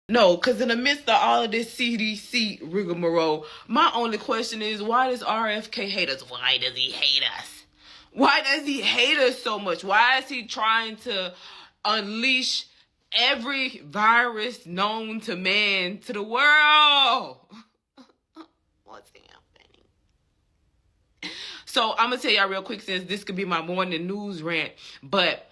No, because in the midst of all of this CDC rigmarole, my only question is, why does RFK hate us? Why does he hate us? Why does he hate us so much? Why is he trying to unleash every virus known to man to the world? What's happening? So I'm going to tell y'all real quick, since this could be my morning news rant, but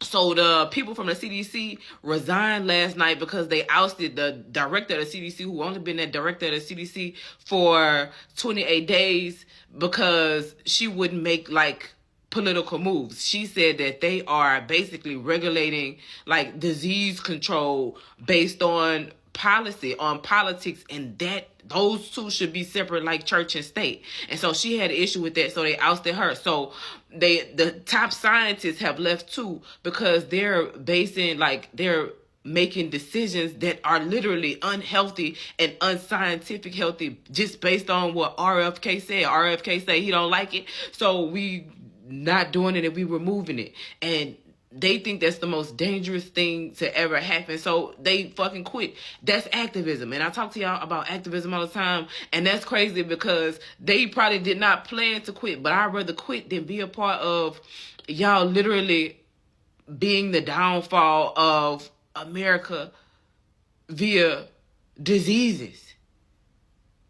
so the people from the CDC resigned last night because they ousted the director of the CDC, who only been the director of the CDC for 28 days, because she wouldn't make like political moves. She said that they are basically regulating like disease control based on policy, on politics, and that those two should be separate like church and state. And so she had an issue with that, so they ousted her. So the top scientists have left too, because they're making decisions that are literally unhealthy and unscientific healthy, just based on what RFK said. RFK said he don't like it, so we not doing it and we removing it. And they think that's the most dangerous thing to ever happen, so they fucking quit. That's activism. And I talk to y'all about activism all the time, and that's crazy because they probably did not plan to quit, but I'd rather quit than be a part of y'all literally being the downfall of America via diseases.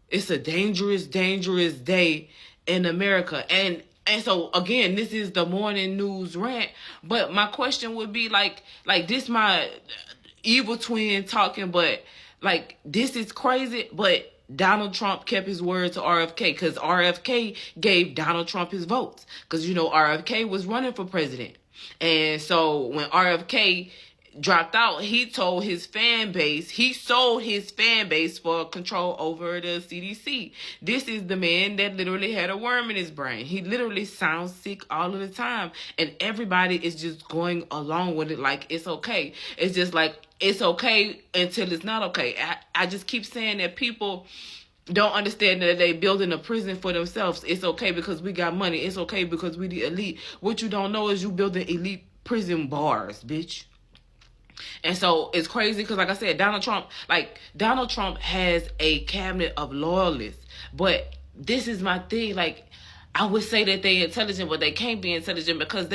It's a dangerous, dangerous day in America. And so again, this is the morning news rant. But my question would be like this my evil twin talking, but like this is crazy. But Donald Trump kept his word to RFK, because RFK gave Donald Trump his votes, because you know RFK was running for president. And so when RFK dropped out, he told his fan base, he sold his fan base for control over the CDC. This is the man that literally had a worm in his brain. He literally sounds sick all of the time, and everybody is just going along with it like it's okay. It's just like it's okay until it's not okay. I just keep saying that people don't understand that they building a prison for themselves. It's okay because we got money. It's okay because we the elite. What you don't know is you building elite prison bars, bitch. And so it's crazy because, like I said, Donald Trump has a cabinet of loyalists. But this is my thing. Like, I would say that they intelligent, but they can't be intelligent because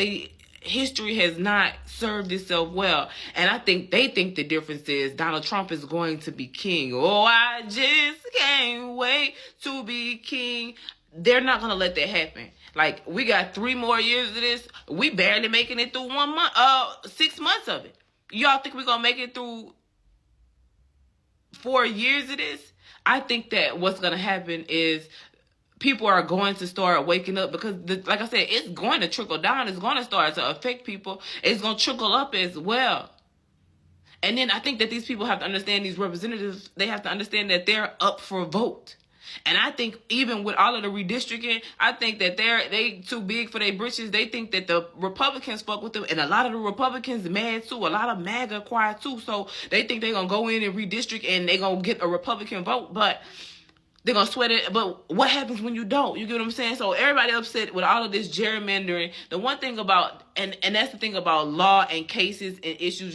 history has not served itself well. And I think they think the difference is Donald Trump is going to be king. Oh, I just can't wait to be king. They're not going to let that happen. Like, we got 3 more years of this. We barely making it through 6 months of it. Y'all think we're going to make it through 4 years of this? I think that what's going to happen is people are going to start waking up, because, like I said, it's going to trickle down. It's going to start to affect people. It's going to trickle up as well. And then I think that these people have to understand, these representatives, they have to understand that they're up for a vote. And I think even with all of the redistricting, I think that they too big for their britches. They think that the Republicans fuck with them, and a lot of the Republicans mad too. A lot of MAGA quiet too. So they think they're gonna go in and redistrict and they're gonna get a Republican vote, but they're gonna sweat it. But what happens when you don't? You get what I'm saying? So everybody upset with all of this gerrymandering. The one thing about, and that's the thing about law and cases and issues,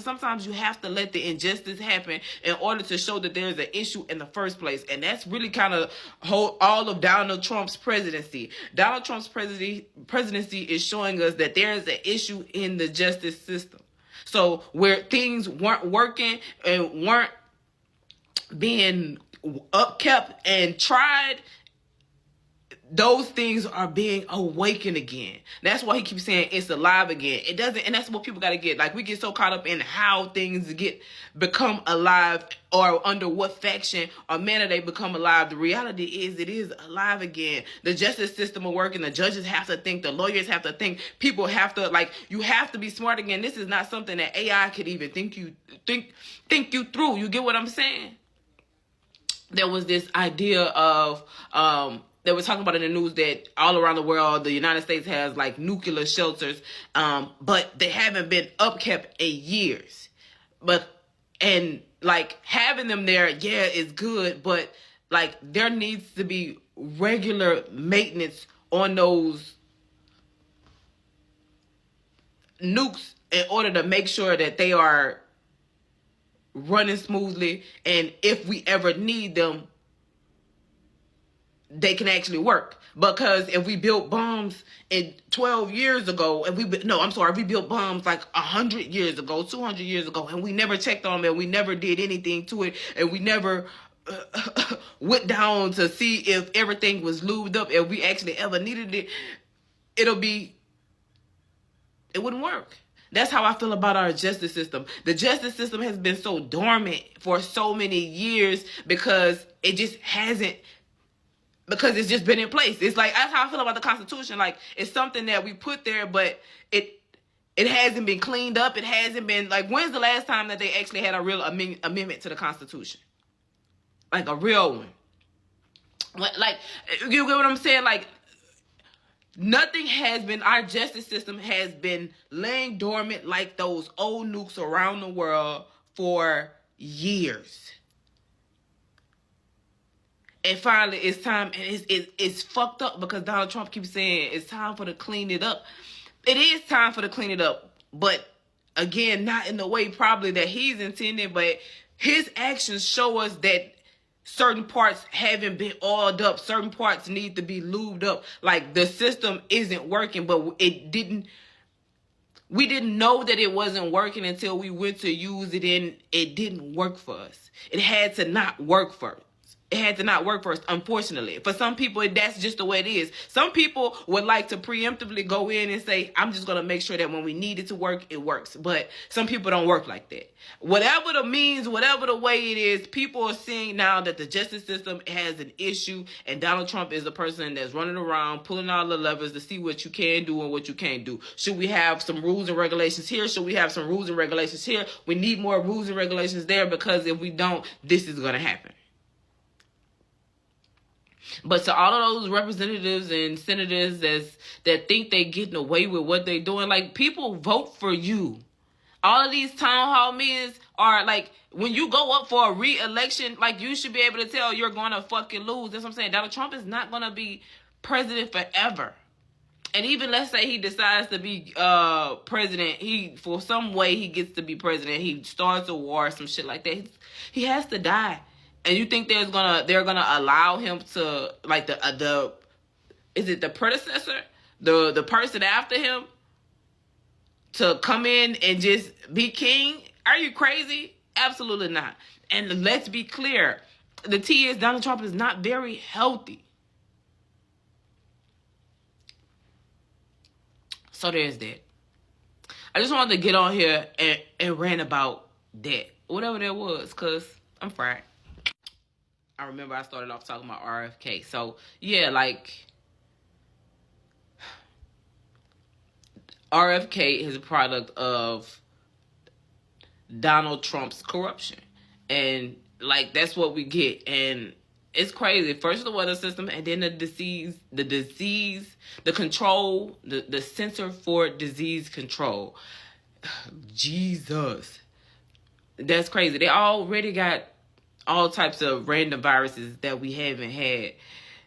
sometimes you have to let the injustice happen in order to show that there's an issue in the first place. And that's really kind of all of Donald Trump's presidency. Donald Trump's presidency is showing us that there is an issue in the justice system. So where things weren't working and weren't being upkept and tried, those things are being awakened again. That's why he keeps saying it's alive again. It doesn't, and that's what people got to get. Like, we get so caught up in how things become alive, or under what faction or manner they become alive. The reality is it is alive again. The justice system will work, and the judges have to think, the lawyers have to think, people have to, like, you have to be smart again. This is not something that AI could even think you through. You get what I'm saying? There was this idea of, they were talking about in the news that all around the world, the United States has like nuclear shelters, but they haven't been upkept in years. And like having them there, yeah, is good, but like there needs to be regular maintenance on those nukes in order to make sure that they are running smoothly, and if we ever need them, they can actually work. Because if we built bombs in 12 years ago, and we built bombs like 100 years ago, 200 years ago, and we never checked on them, and we never did anything to it, and we never went down to see if everything was lubed up, if we actually ever needed it, it wouldn't work. That's how I feel about our justice system. The justice system has been so dormant for so many years because it's just been in place. It's like, that's how I feel about the Constitution. Like, it's something that we put there, but it hasn't been cleaned up. It hasn't been, like, when's the last time that they actually had a real amendment to the Constitution? Like, a real one. Like, you get what I'm saying? Like, nothing has been, our justice system has been laying dormant like those old nukes around the world for years. And finally, it's time, and it's fucked up because Donald Trump keeps saying it's time for to clean it up. It is time for to clean it up, but again, not in the way probably that he's intended, but his actions show us that certain parts haven't been oiled up. Certain parts need to be lubed up. Like, the system isn't working, but we didn't know that it wasn't working until we went to use it, and it didn't work for us. It had to not work for us. It had to not work for us, unfortunately. For some people, that's just the way it is. Some people would like to preemptively go in and say, I'm just going to make sure that when we need it to work, it works. But some people don't work like that. Whatever the means, whatever the way it is, people are seeing now that the justice system has an issue, and Donald Trump is the person that's running around, pulling all the levers to see what you can do and what you can't do. Should we have some rules and regulations here? Should we have some rules and regulations here? We need more rules and regulations there, because if we don't, this is going to happen. But to all of those representatives and senators that think they getting away with what they doing, like, people vote for you. All of these town hall meetings are like, when you go up for a re-election, like, you should be able to tell you're going to fucking lose. That's what I'm saying. Donald Trump is not going to be president forever. And even let's say he decides to be president, for some way he gets to be president, he starts a war or some shit like that, he has to die. And you think they're gonna allow him to, like, is it the predecessor, the person after him, to come in and just be king? Are you crazy? Absolutely not. And let's be clear, the T is Donald Trump is not very healthy. So there's that. I just wanted to get on here and rant about that, whatever that was, because I'm fried. I remember I started off talking about RFK. So, yeah, like, RFK is a product of Donald Trump's corruption. And, like, that's what we get. And it's crazy. First the weather system, and then the control, the Center for Disease Control. Jesus. That's crazy. They already got all types of random viruses that we haven't had.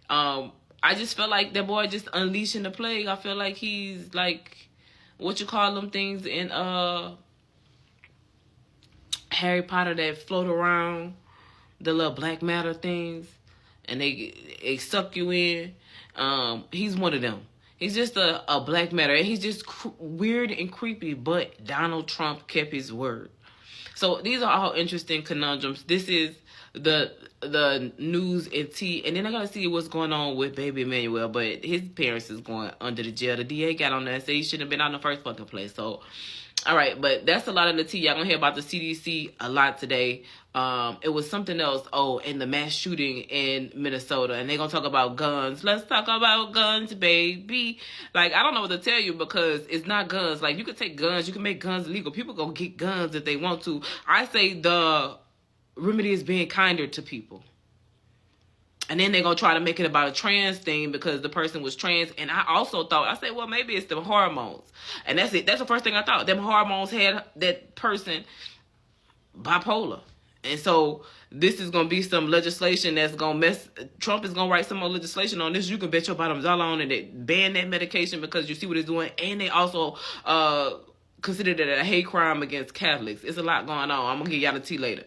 I just feel like that boy just unleashing the plague. I feel like he's like, what you call them things in Harry Potter that float around, the little black matter things, and they suck you in. He's one of them. He's just a black matter, and he's just weird and creepy, but Donald Trump kept his word. So these are all interesting conundrums. This is the news and tea, and then I gotta see what's going on with baby Emmanuel, but his parents is going under the jail. The DA got on there and said he shouldn't have been out in the first fucking place. So, all right, but that's a lot of the tea. Y'all gonna hear about the CDC a lot today. It was something else. Oh, and the mass shooting in Minnesota, and they're gonna talk about guns. Let's talk about guns, baby. Like, I don't know what to tell you, because it's not guns. Like, you can take guns, you can make guns illegal. People gonna get guns if they want to. I say the remedy is being kinder to people. And then they're going to try to make it about a trans thing because the person was trans. And I also thought, I said, well, maybe it's the hormones. And that's it. That's the first thing I thought. Them hormones had that person bipolar. And so this is going to be some legislation that's going to Trump is going to write some more legislation on this. You can bet your bottom dollar on it. They ban that medication because you see what it's doing. And they also considered it a hate crime against Catholics. It's a lot going on. I'm gonna give y'all the tea later.